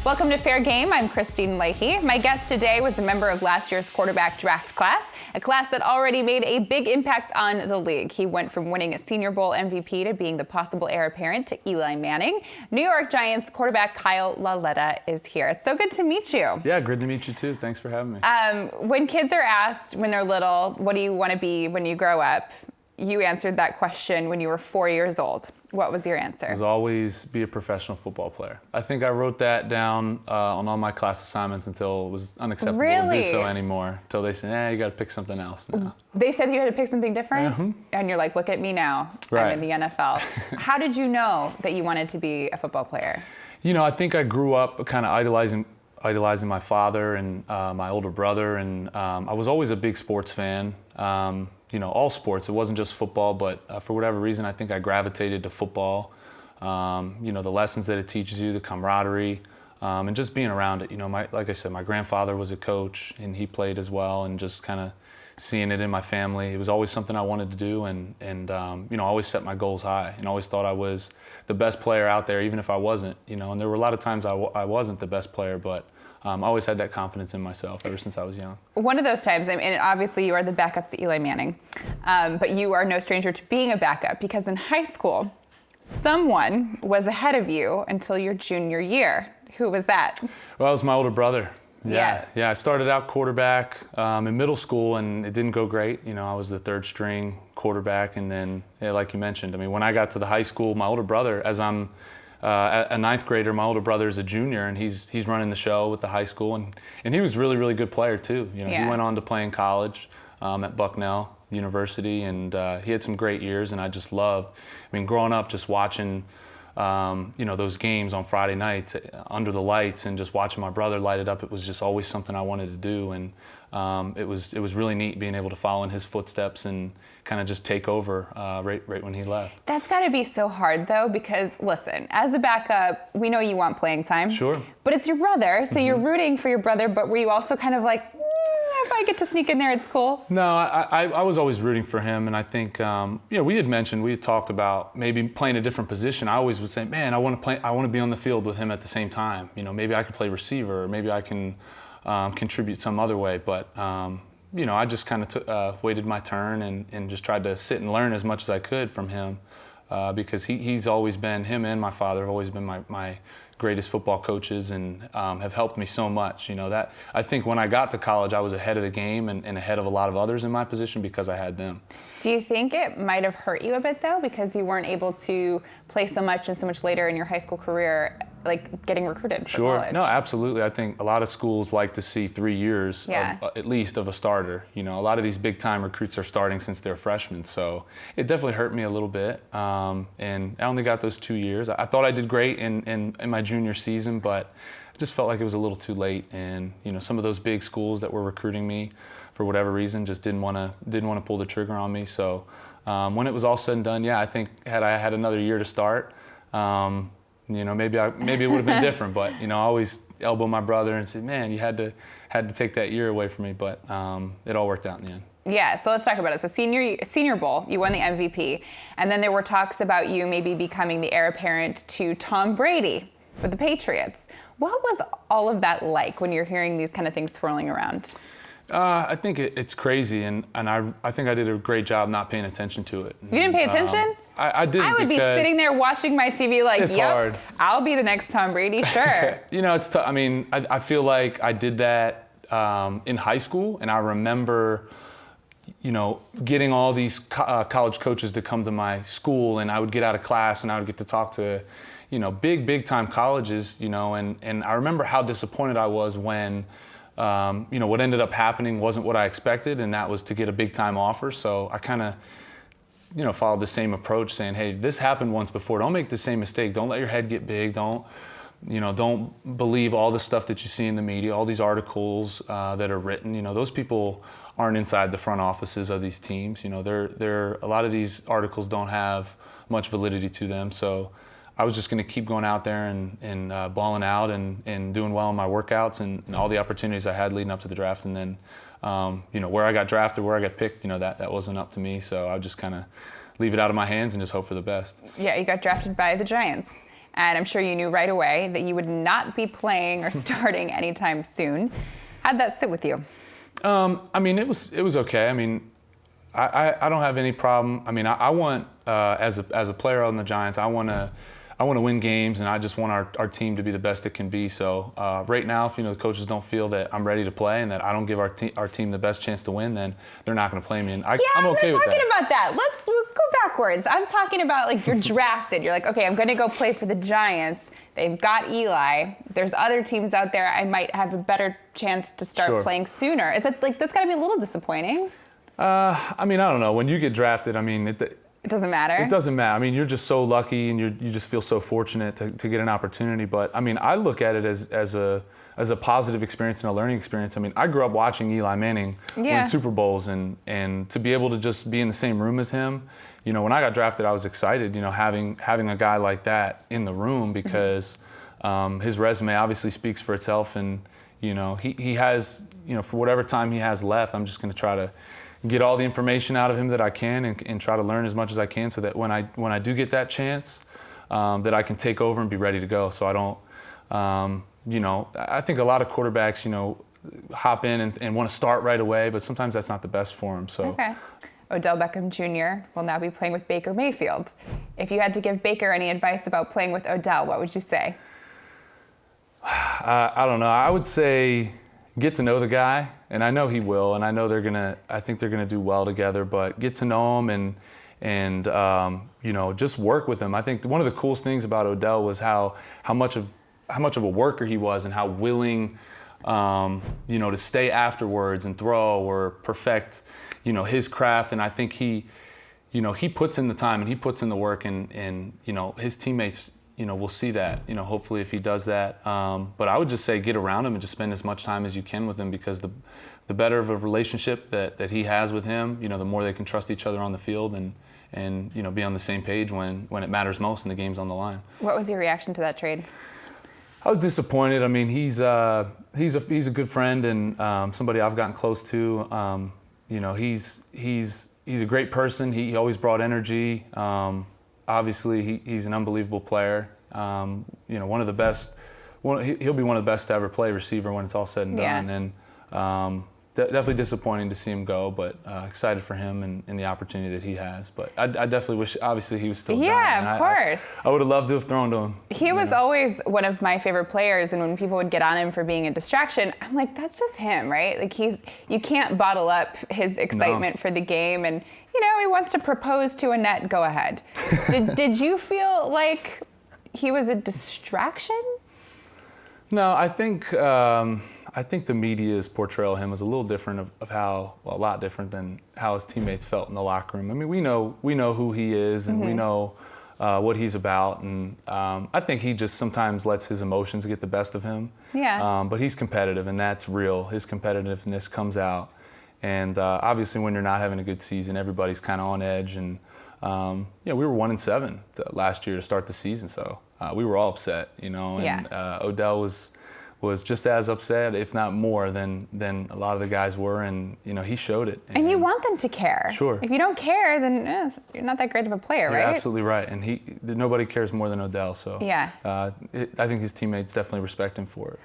Welcome to Fair Game. I'm Kristine Leahy. My guest today was a member of last year's quarterback draft class, a class that already made a big impact on the league. He went from winning a Senior Bowl MVP to being the possible heir apparent to Eli Manning. New York Giants quarterback Kyle Lauletta is here. It's so good to meet you. Yeah, good to meet you too. Thanks for having me. When kids are asked when they're little, what do you want to be when you grow up? You answered that question when you were 4 years old. What was your answer? It was always be a professional football player. I think I wrote that down on all my class assignments until it was unacceptable to do so anymore. Until they said, you got to pick something else now. They said you had to pick something different? Mm-hmm. And you're like, look at me now. Right. I'm in the NFL. How did you know that you wanted to be a football player? You know, I think I grew up kind of idolizing my father and my older brother, and I was always a big sports fan. You know, all sports. It wasn't just football, but for whatever reason, I think I gravitated to football. You know, the lessons that it teaches you, the camaraderie, and just being around it. You know, like I said, my grandfather was a coach, and he played as well, and just kind of seeing it in my family. It was always something I wanted to do, and you know, I always set my goals high, and always thought I was the best player out there, even if I wasn't. You know, and there were a lot of times I wasn't the best player, but I always had that confidence in myself ever since I was young. One of those times, and obviously you are the backup to Eli Manning, but you are no stranger to being a backup, because in high school, someone was ahead of you until your junior year. Who was that? Well, it was my older brother. Yeah. I started out quarterback in middle school, and it didn't go great. You know, I was the third string quarterback, and then, like you mentioned, I mean, when I got to the high school, my older brother, as I'm a ninth grader, my older brother is a junior, and he's running the show with the high school, and he was a really, really good player too. You know, he went on to play in college at Bucknell University, and he had some great years, and I just loved. I mean, growing up, just watching you know, those games on Friday nights under the lights, and just watching my brother light it up, it was just always something I wanted to do, and it was really neat being able to follow in his footsteps and kind of just take over right when he left. That's got to be so hard, though, because listen, as a backup, we know you want playing time. Sure. But it's your brother, so you're rooting for your brother, but were you also kind of like, if I get to sneak in there, it's cool? No, I was always rooting for him, and I think, you know, we had talked about maybe playing a different position. I always would say, man, I want to be on the field with him at the same time. You know, maybe I could play receiver, or maybe I can contribute some other way, but you know, I just kind of waited my turn and just tried to sit and learn as much as I could from him, because he's always been, him and my father have always been my greatest football coaches, and have helped me so much. You know, that I think when I got to college, I was ahead of the game and ahead of a lot of others in my position because I had them. Do you think it might have hurt you a bit, though, because you weren't able to play so much and so much later in your high school career, like getting recruited for college? No, absolutely. I think a lot of schools like to see 3 years, at least, of a starter. You know, a lot of these big-time recruits are starting since they're freshmen, so it definitely hurt me a little bit. And I only got those 2 years. I thought I did great in my junior season, but I just felt like it was a little too late. And you know, some of those big schools that were recruiting me, for whatever reason, just didn't want to pull the trigger on me. So when it was all said and done, I think had I had another year to start, you know, maybe it would have been different. But you know, I always elbow my brother and say, man, you had to take that year away from me. But it all worked out in the end. Yeah, so let's talk about it. So Senior Bowl, you won the MVP, and then there were talks about you maybe becoming the heir apparent to Tom Brady with the Patriots. What was all of that like when you're hearing these kind of things swirling around? I think it's crazy, and I think I did a great job not paying attention to it. You didn't pay attention? I didn't. I would be sitting there watching my TV like, it's hard. I'll be the next Tom Brady, sure. You know, it's tough. I mean, I feel like I did that in high school, and I remember, you know, getting all these college coaches to come to my school, and I would get out of class and I would get to talk to, you know, big time colleges, you know, and I remember how disappointed I was when, you know, what ended up happening wasn't what I expected, and that was to get a big time offer. So I kind of, you know, followed the same approach, saying, hey, this happened once before. Don't make the same mistake. Don't let your head get big. Don't believe all the stuff that you see in the media, all these articles that are written. You know, those people aren't inside the front offices of these teams. You know, a lot of these articles don't have much validity to them. So I was just going to keep going out there and balling out and doing well in my workouts and all the opportunities I had leading up to the draft. And then, you know, where I got drafted, where I got picked, you know, that wasn't up to me. So I just kind of leave it out of my hands and just hope for the best. Yeah, you got drafted by the Giants. and I'm sure you knew right away that you would not be playing or starting anytime soon. How'd that sit with you? I mean, it was okay. I mean, I don't have any problem. I mean, I want as a player on the Giants, I want to win games, and I just want our team to be the best it can be. So right now, if the coaches don't feel that I'm ready to play and that I don't give our team the best chance to win, then they're not going to play me. And I'm okay with that. I'm not talking about that. Let's go backwards. I'm talking about like you're drafted. You're like, okay, I'm going to go play for the Giants. They've got Eli. There's other teams out there. I might have a better chance to start playing sooner. Is that like that's got to be a little disappointing? I mean, I don't know. When you get drafted, I mean, it doesn't matter. It doesn't matter. I mean, you're just so lucky, and you just feel so fortunate to get an opportunity. But I mean, I look at it as a positive experience and a learning experience. I mean, I grew up watching Eli Manning win Super Bowls, and to be able to just be in the same room as him. When I got drafted, I was excited. Having a guy like that in the room because his resume obviously speaks for itself, and he has for whatever time he has left, I'm just going to try to get all the information out of him that I can and try to learn as much as I can so that when I do get that chance, that I can take over and be ready to go. So I don't, I think a lot of quarterbacks, hop in and want to start right away, but sometimes that's not the best for them. So. Okay. Odell Beckham Jr. will now be playing with Baker Mayfield. If you had to give Baker any advice about playing with Odell, what would you say? I don't know. I would say get to know the guy, and I know he will, and I know I think they're gonna do well together. But get to know him and just work with him. I think one of the coolest things about Odell was how much of a worker he was, and how willing to stay afterwards and throw or perfect his craft. And I think he puts in the time and he puts in the work, and his teammates we'll see that, hopefully if he does that. But I would just say get around him and just spend as much time as you can with him, because the better of a relationship that he has with him, the more they can trust each other on the field and be on the same page when it matters most and the game's on the line. What was your reaction to that trade? I was disappointed. I mean, he's a good friend and somebody I've gotten close to. He's a great person. He always brought energy. Obviously, he's an unbelievable player. One of the best. He'll be one of the best to ever play receiver when it's all said and done. And definitely disappointing to see him go, but excited for him and the opportunity that he has. But I definitely wish, obviously, he was still down. Yeah, of course. I would have loved to have thrown to him. He was always one of my favorite players, and when people would get on him for being a distraction, I'm like, that's just him, right? Like you can't bottle up his excitement for the game, and he wants to propose to a net, go ahead. Did you feel like he was a distraction? No, I think the media's portrayal of him was a little different a lot different than how his teammates felt in the locker room. I mean, we know who he is, and we know what he's about, and I think he just sometimes lets his emotions get the best of him. Yeah. But he's competitive, and that's real. His competitiveness comes out. And obviously, when you're not having a good season, everybody's kind of on edge. And we were 1-7 last year to start the season, so we were all upset, And Odell was just as upset, if not more, than a lot of the guys were, and he showed it. And you want them to care. Sure. If you don't care, then you're not that great of a player, right? You're absolutely right. And nobody cares more than Odell. So yeah. I think his teammates definitely respect him for it.